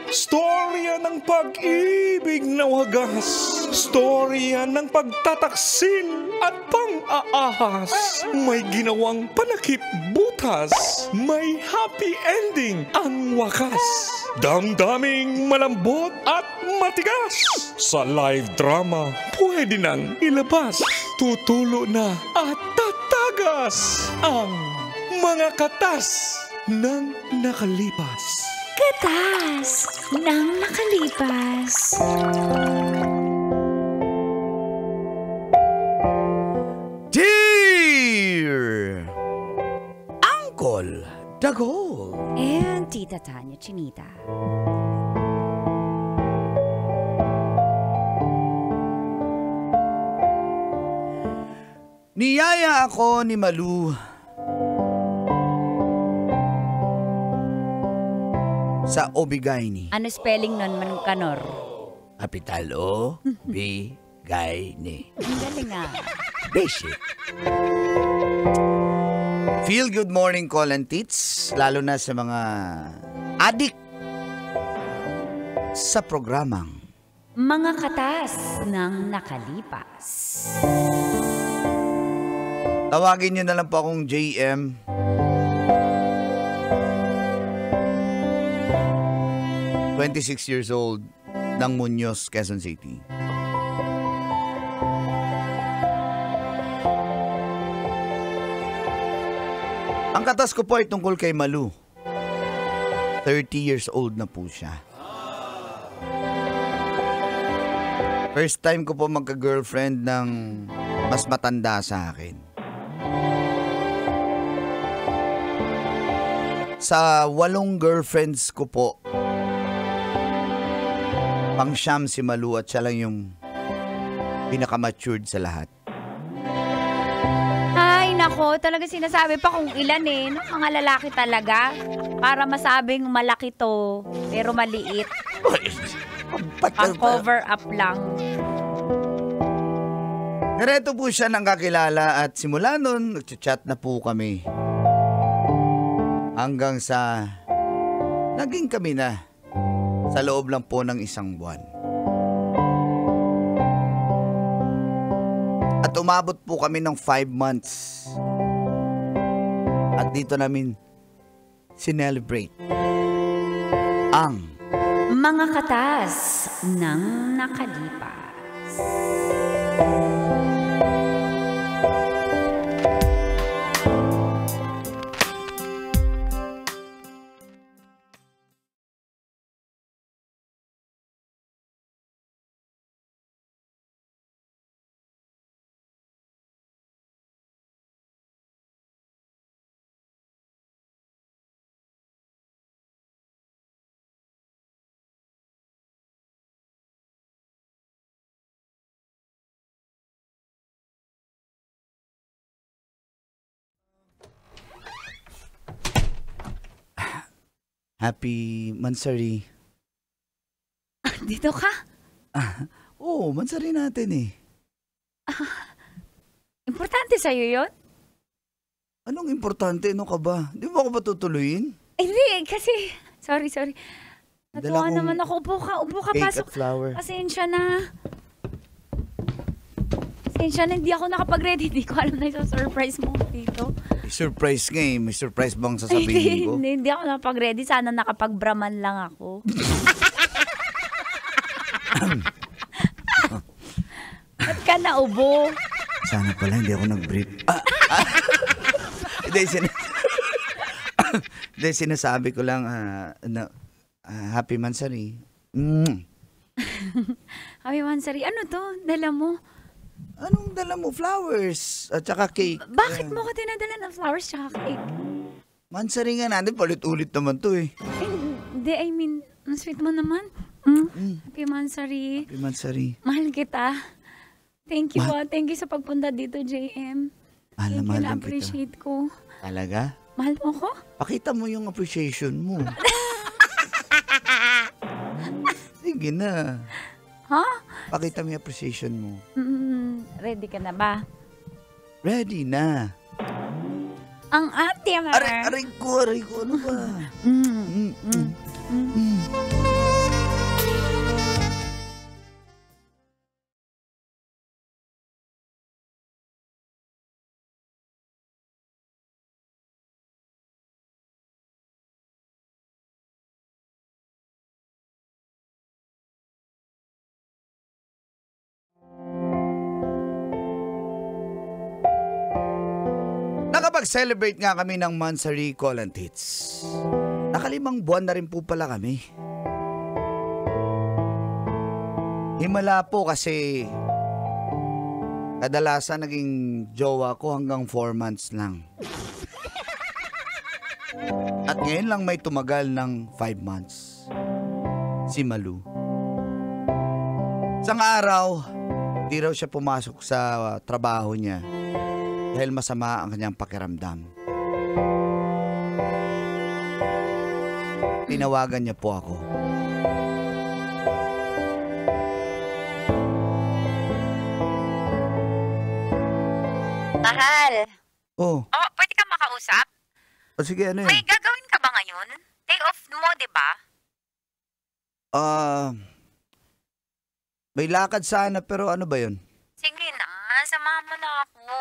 Storya ng pag-ibig na wagas. Storya ng pagtataksil at pang-aahas. May ginawang panakip butas. May happy ending ang wakas. Damdaming malambot at matigas. Sa live drama, pwede nang ilabas. Tutulo na at tatagas ang mga katas ng nakalipas. Katas ng nakalipas. Dear Uncle Dagol And Tita Tanya Chinita. niyaya ako ni Malu sa Obigaini. Ano spelling nun, Mankanor? Kapital O, B, Gaini. Ang galing nga. Basic. Feel good morning call and tits, lalo na sa mga adik sa programang Mga katas ng nakalipas. tawagin niyo na lang po akong JM. ...26 years old ng Muñoz, Quezon City. Ang katas ko po ay tungkol kay Malu. 30 years old na po siya. First time ko po magka-girlfriend ng mas matanda sa akin. Sa 8 girlfriends ko po, pang-siyam si Malu at siya lang yung pinaka-matured sa lahat. Ay, nako, talaga sinasabi pa kung ilan eh. No? Mga lalaki talaga. Para masabing malaki to, pero maliit. Pang cover up lang. Direto po siya nang kakilala at simula nun, nagchat na po kami. Hanggang sa naging kami na sa loob lang po ng 1 buwan. At umabot po kami ng 5 months. At dito namin sinelebrate ang Mga katas ng nakalipas. Happy Mansari. Dito ka? Oo, Mansari natin eh. Importante sa'yo yun? Anong importante? Ano ka ba? Di ba ako ba tutuloyin? Hindi, kasi... Sorry. Dala Natuwa kong naman ako. Upo ka, cake pasok. at flower. Pasensya na, hindi ako nakapag-ready. Hindi ko alam na surprise mo dito. May surprise nga eh. May surprise bang sasabihin ko? Hindi ako nakapag-ready. Sana nakapag-braman lang ako. Ba't ka naubo? Sana pala hindi ako nag-brief. Hindi, sinasabi ko lang Happy Mansari. Happy Mansari. Ano to? Dala mo? Anong dala mo? Flowers at saka cake. Bakit mo ko tinadala ng flowers tsaka cake? Mansari nga natin. Palit-ulit naman to eh. Hindi, I mean, ang sweet mo naman. Happy Mansari. Happy Mansari. Mahal kita. Thank you Thank you sa pagpunta dito, JM. Mahal na appreciate ko. Talaga? Mahal mo ko? Pakita mo yung appreciation mo. Sige na. Ha? Pakita mo yung appreciation mo. Ready ka na ba? Ready na. Ang ate, Aray ko, ano ba? Nakapag-celebrate nga kami ng Mansari Call and Tits. Nakalimang buwan na rin po pala kami. Himala po kasi kadalasan naging jowa ko hanggang 4 months lang. At ngayon lang may tumagal ng 5 months. Si Malu. Isang araw, di raw siya pumasok sa trabaho niya dahil masama ang kanyang pakiramdam. Tinawagan niya po ako. Mahal. Oh, Pwede ka makausap? sige, ano May yun? gagawin ka ba ngayon? Day off mo, di ba? May lakad sana pero ano ba yun? Sige na, samahan mo na ako.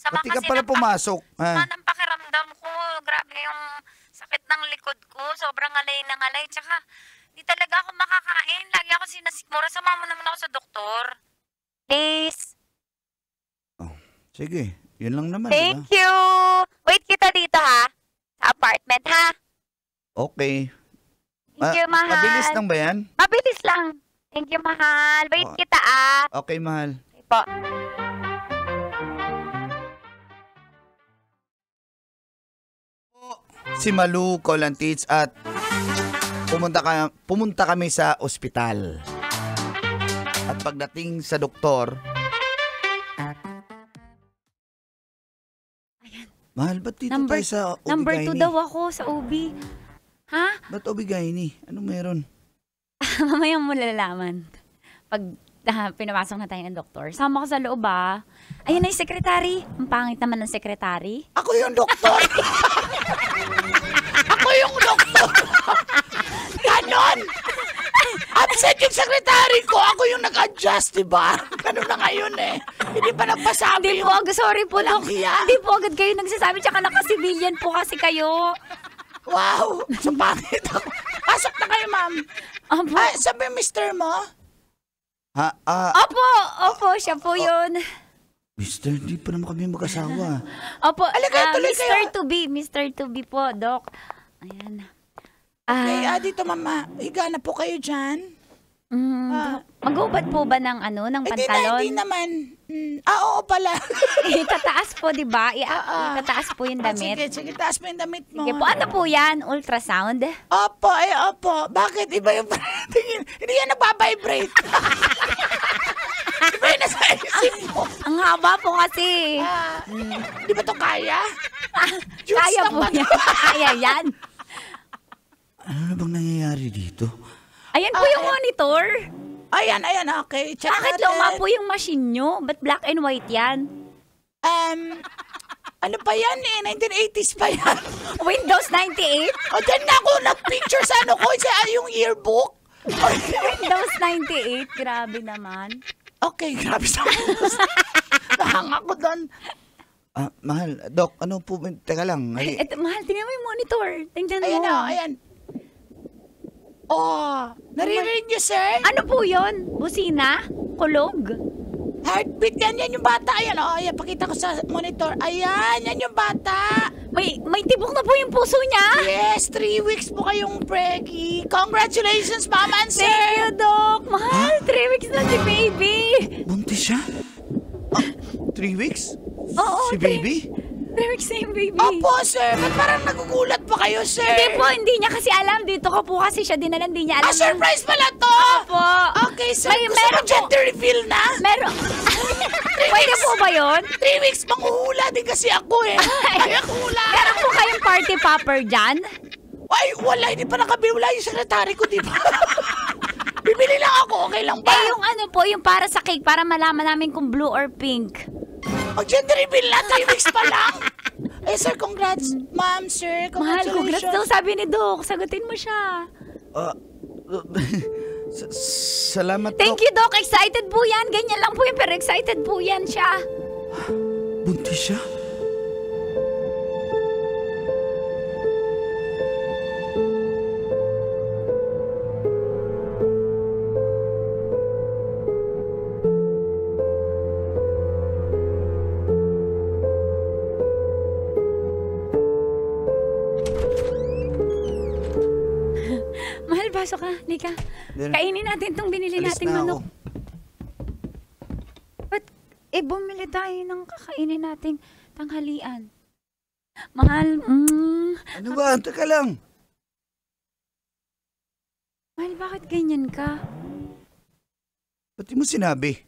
Sama Pati ka kasi pala ng pumasok. sama ng pakiramdam ko. Grabe yung sakit ng likod ko. Sobrang alay ng alay. Tsaka, di talaga ako makakain. Lagi ako sinasikmura. Samahan mo naman ako sa doktor. Please. Sige, yun lang naman. Thank diba? you. Wait kita dito ha. Sa apartment ha. Okay. Thank you, mahal. Mabilis lang ba yan? Mabilis lang. Thank you, mahal. Wait Oh. kita ah. Okay, mahal. Okay po. Si Malu Call and Tits at pumunta kami sa ospital. At pagdating sa doktor, mahal, ba't dito tayo sa OB-GYN? Number 2 daw ako sa OB. Ha? Ba't OB-GYN? Anong meron? Mamaya mo lalaman. Pag pinapasok na tayo ng doktor. Sama ko sa loob ah. Ayun na yung secretary. Ang pangit naman ng secretary. Ako yung doktor! Ako yung doktor! Ganon! Absent yung secretary ko! Ako yung nag-adjust, diba? Ganon na ngayon eh. Hindi pa nagpasabi Hindi po, sorry po, Walang Dok. hiya. Hindi po agad kayo nagsasabi. Tsaka naka-civilian po kasi kayo. Wow! So pangit ako. Pasok na kayo, ma'am. Opo. Sabi mister mo? Opo, siya po yun. Mister, di pa naman kami mag-asawa. Opo, Alagay, tuloy Mr. kayo. To be, Mr. To be po, Doc. Ayan. Okay, dito mama. Higa na po kayo dyan. Doc, mag-ubad po ba ng ng pantalon? Hindi naman. Oo pala. Itataas po, di ba? Itataas po yung damit. Sige, taas mo yung damit mo. Sige po, ano po yan? Ultrasound? Opo. Bakit? Iba yung tingin? Hindi yan nagbabibrate. Iba yung nasa isip mo. Ang haba po kasi. Di ba to kaya? Kaya po yan. Kaya yan. Ano na bang nangyayari dito? Ayan po yung monitor. Ayan, okay. Check Bakit natin. luma po yung machine nyo? Ba't black and white yan? Ano pa yan eh? 1980s pa yan. Windows 98? O, dyan na ako nag-picture sa yung yearbook. Windows 98? Grabe naman. Okay, grabe sa Nahang ako doon. Mahal, Doc, ano po, teka lang. Eto, mahal, tingnan mo yung monitor. Tingnan mo. Ayan o, ayan. Oh, naririnig niyo, sir? Ano po yun? Busina? Kulog? Heartbeat yan yung bata. Ayan, ayan, pakita ko sa monitor. Ayan, yan yung bata. May tibok na po yung puso niya. Yes, 3 weeks po kayong preggy. Congratulations, mama and sir. Thank you, Doc. Mahal, 3 weeks na si baby. Buntis siya? 3 weeks? Oo, Si baby? 3 weeks na yung baby. Opo, sir. Ba't parang nagugulat pa kayo, sir? Hindi po, hindi niya kasi alam. Dito ko po kasi siya dinalan, hindi niya alam. Surprise pala to. Po. Okay, sir. May- Gusto meron mo gender reveal na? Meron. Pwede po ba yun? 3 weeks, manghuhula din kasi ako eh. Ay, ako hula. Meron po kayong party popper dyan? Ay, wala. Hindi pa nakabili. Wala yung sekretary ko, di ba? Bibili lang ako. Okay lang ba? Yung po, yung para sa cake, para malaman namin kung blue or pink. Mag-gender reveal na, 3 weeks pa lang. Eh, sir, congrats. Ma'am, sir, Mahal, congratulations. congrats daw, sabi ni Doc. Sagutin mo siya. Salamat, Thank Doc. you, Doc. Excited po yan. Ganyan lang po yun, pero excited po yan siya. Buntis siya? Mahal, pasok ka. Lika. Then, Kainin natin itong binili alis nating na manok. ako. Ba't bumili tayo ng kakainin nating tanghalian? Mahal, Ano ba? Teka lang. Mahal, bakit ganyan ka? Ba't di mo sinabi?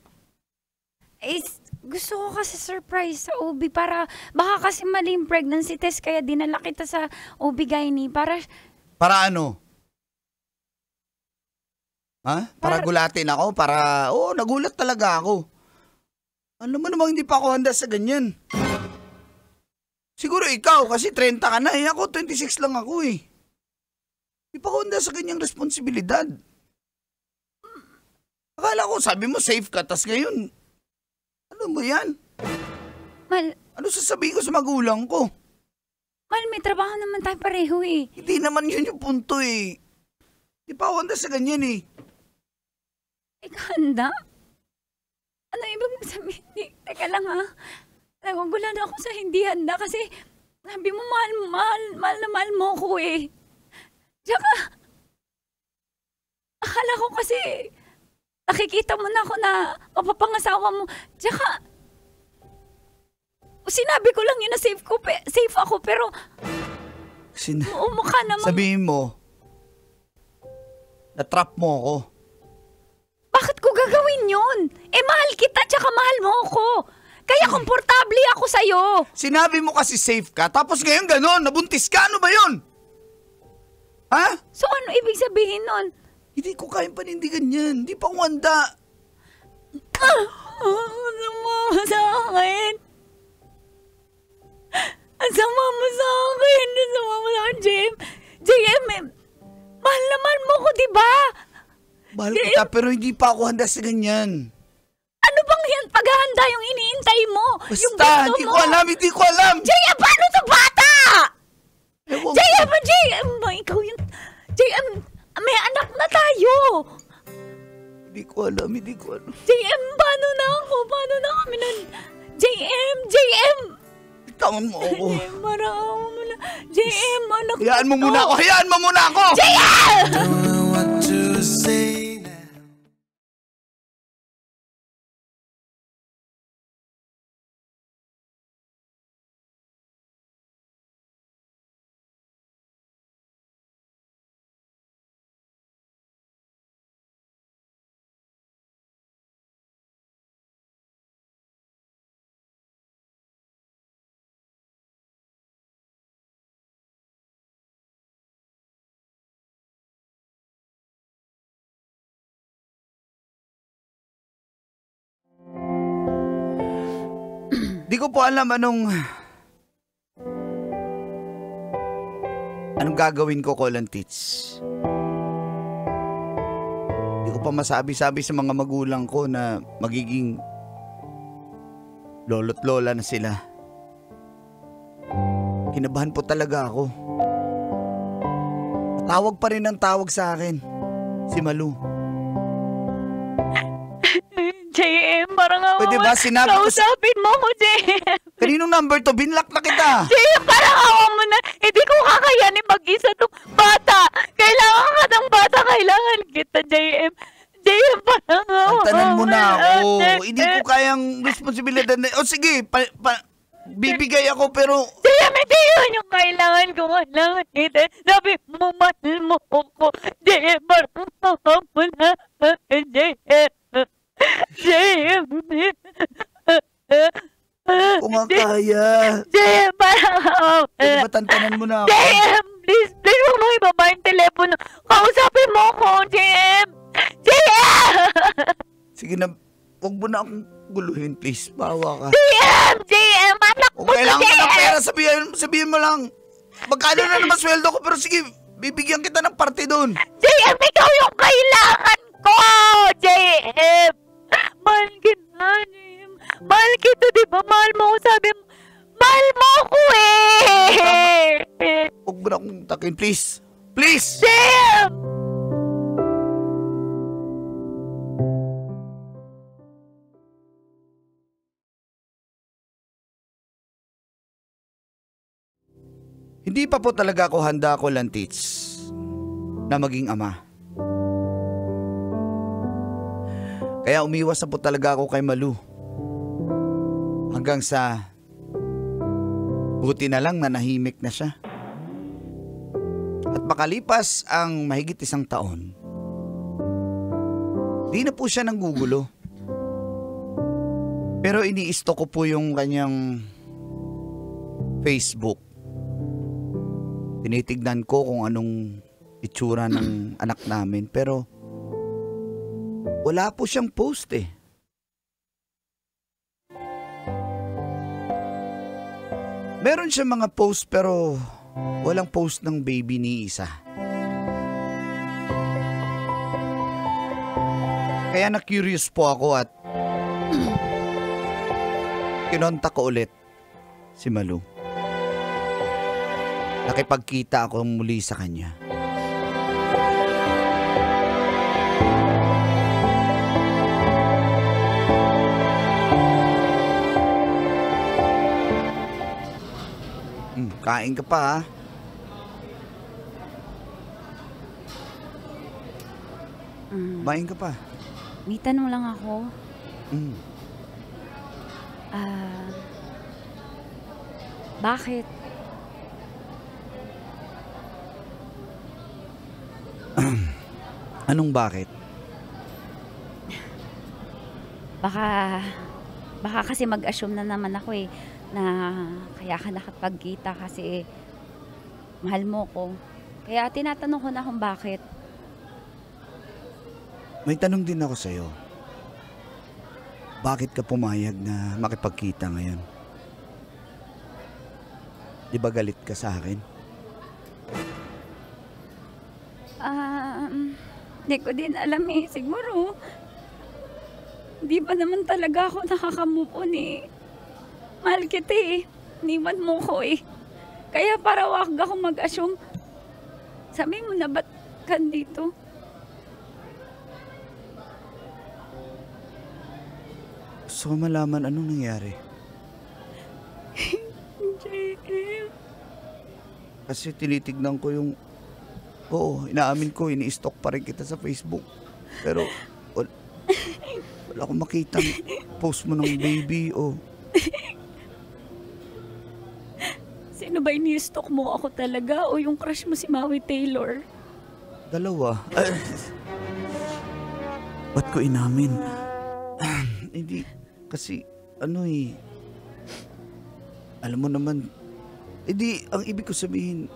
Gusto ko kasi surprise sa OB para, baka kasi mali yung pregnancy test kaya dinala kita sa OB-GYN para, Para ano? Ha? Para gulatin ako? Nagulat talaga ako. Alam mo namang hindi pa ako handa sa ganyan. Siguro ikaw, kasi 30 ka na eh. Ako, 26 lang ako eh. Hindi pa ako handa sa ganyang responsibilidad. Akala ko, sabi mo safe ka, tas ngayon, ano mo yan? Mahal, Ano sasabihin ko sa magulang ko? Mahal, may trabaho naman tayo pareho eh. Hindi naman yun yung punto eh. Hindi pa ako handa sa ganyan eh. Ikaw handa? Ano ibig sabihin? Teka lang ha. Nagugulan ako sa hindi handa kasi sabi mo mahal na mahal mo ko eh. Tsaka, akala ko kasi nakikita mo na ako na mapapangasawa mo. Tsaka, sinabi ko lang yun na safe ako pero mukha naman. Sabihin mo, na-trap mo ako. Bakit ko gagawin yun? Mahal kita tsaka mahal mo ako. Kaya komportable ako sa'yo. Sinabi mo kasi safe ka, tapos ngayon gano'n, nabuntis ka, ano ba yun? Ha? So ano ibig sabihin nun? Hindi ko kayang panindigan yan, hindi pa ako handa. Ang sama mo sa akin. Ang sama mo sa akin. Ang sama mo sa akin, JM. JM, mahal na mahal mo ko, diba? Mahal kita, pero hindi pa ako handa sa ganyan. Ano bang yan? Paghahanda yung iniintay mo. Yung Basta, gusto hindi mo. ko alam, hindi ko alam. JM, paano to bata? Ewan ko. JM, ikaw yun. JM, may anak na tayo. Hindi ko alam, hindi ko alam. JM, paano na ako? Paano na kami nun? JM! Bitawan mo ako. JM, parang ako mo na. JM, anak Hayaan mo to. muna ako, hayaan mo muna ako! JM! Don't know what to say now. Di ko po alam anong gagawin ko, Colin Tits. Di ko pa masabi-sabi sa mga magulang ko na magiging lolo't lola na sila. Kinabahan po talaga ako. Tawag pa rin ang tawag sa akin, si Malu. JM, parang ako. Pwede ba sinabi ko sa... Kausapin mo ko, JM. Kaninong number to? Binlock na kita. JM, parang ako mo na. Hindi ko kakayanin mag-isa tong bata. Kailangan ka ng bata. Kailangan kita, JM. JM, parang ako. Tanan mo na ako. Hindi ko kayang responsibilidad na... O sige, bibigay ako pero... JM, hindi yun yung kailangan ko. Kailangan kita. Sabi mo, mahal mo ko. JM, parang ako mo na. JM. JM. Kung nga kaya. JM, parang ako. Pwede ba tantanan mo na ako? JM, please huwag mo ibaba yung telepono. Kausapin mo ko, JM. JM! Sige na, huwag mo na akong guluhin, please. Bawa ka. JM, anak Kung mo to, kailangan ko ng JM. pera, sabihin mo lang. Magkano na naman sweldo ko, pero sige, bibigyan kita ng parte doon. JM, ikaw yung kailangan ko, JM. Mahal kita, JM. Mahal kita, di ba? Mahal mo ko, sabi mo. Mahal mo ko eh. Huwag mo na akong takin, please. Please! JM! Hindi pa po talaga ako handa, Colin Tits, na maging ama. Kaya umiwas na po talaga ako kay Malu. Hanggang sa buti na lang na nahimik na siya. At makalipas ang mahigit 1 taon, di na po siya nanggugulo. Pero ini-stalk ko po yung kanyang Facebook. Tinitignan ko kung anong itsura ng anak namin. Pero wala po siyang post eh. Meron siyang mga post pero walang post ng baby ni Isa. Kaya na-curious po ako at kinontak ko ulit si Malu. Nakipagkita ako muli sa kanya. Kain ka pa ha? Kain ka pa? May tanong lang ako. Bakit? Anong bakit? Baka kasi mag-assume na naman ako eh, na kaya ka nakapagkita kasi mahal mo ko. Kaya tinatanong ko na kung bakit. May tanong din ako sa'yo. Bakit ka pumayag na makipagkita ngayon? Di ba galit ka sa akin? Hindi ko din alam eh. Siguro, di ba naman talaga ako nakakamove on eh. Mahal kita eh. Niwan mo ko eh. Kaya para wag ako mag-assume. Sabi mo na ba't ka dito? Gusto ko malaman anong nangyari. JM. Kasi tinitignan ko yung... Oo, inaamin ko, ini-stalk pa rin kita sa Facebook. Pero wala akong makitang post mo ng baby o... Sino ba ini-stalk mo? Ako talaga o yung crush mo si Maui Taylor? Dalawa. Ba't ko inamin? Hindi, kasi ano eh... Alam mo naman, hindi, ang ibig ko sabihin...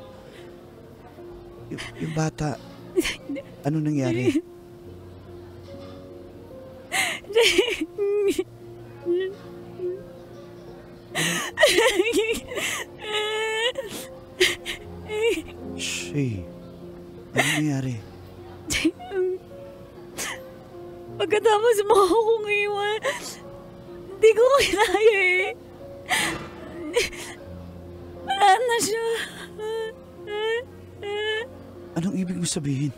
Yung bata, ano nangyari? Shh, ano nangyari? Pagkatapos mo akong iwan, hindi ko kinaya eh. Wala na siya. Anong ibig mo sabihin?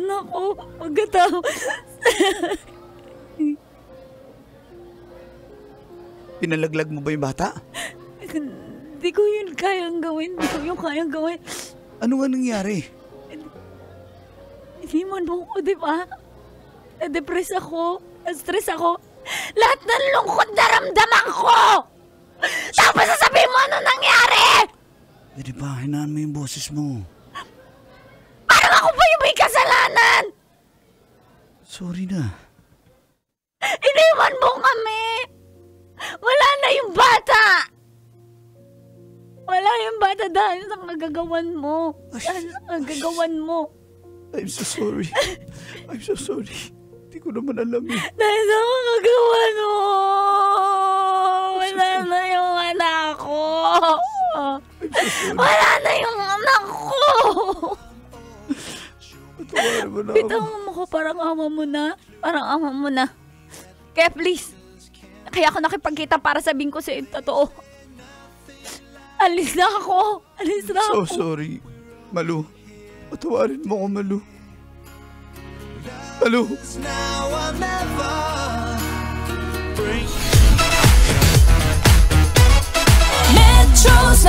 Naku. Pagkatapos. Pinalaglag mo ba yung bata? Hindi ko yun kayang gawin. Ano nga nangyari? Iniwan mo ko, di ba? Na-depress ako. Na-stress ako. Lahat ng lungkot naramdaman ko! Tapos sasabihin mo ano nangyari! Di ba, hinaan mo yung boses mo. Parang ako pa yung may kasalanan! Sorry na. Iniwan mo kami! Wala na yung bata! Wala yung bata dahil sa kagagawan mo. I'm so sorry. Hindi ko naman alam eh. Dahil sa kagagawan mo! Wala na yung anak ko! Wala na yung anak ko! Patawarin mo na ako. Bitawan mo ko, parang ama mo na. Kaya please, kaya ako nakipagkita para sabihin ko sa'yo yung totoo. Alis na ako. So sorry, Malu. Patawarin mo ko, Malu. Malu. Now I'll never break. Metro's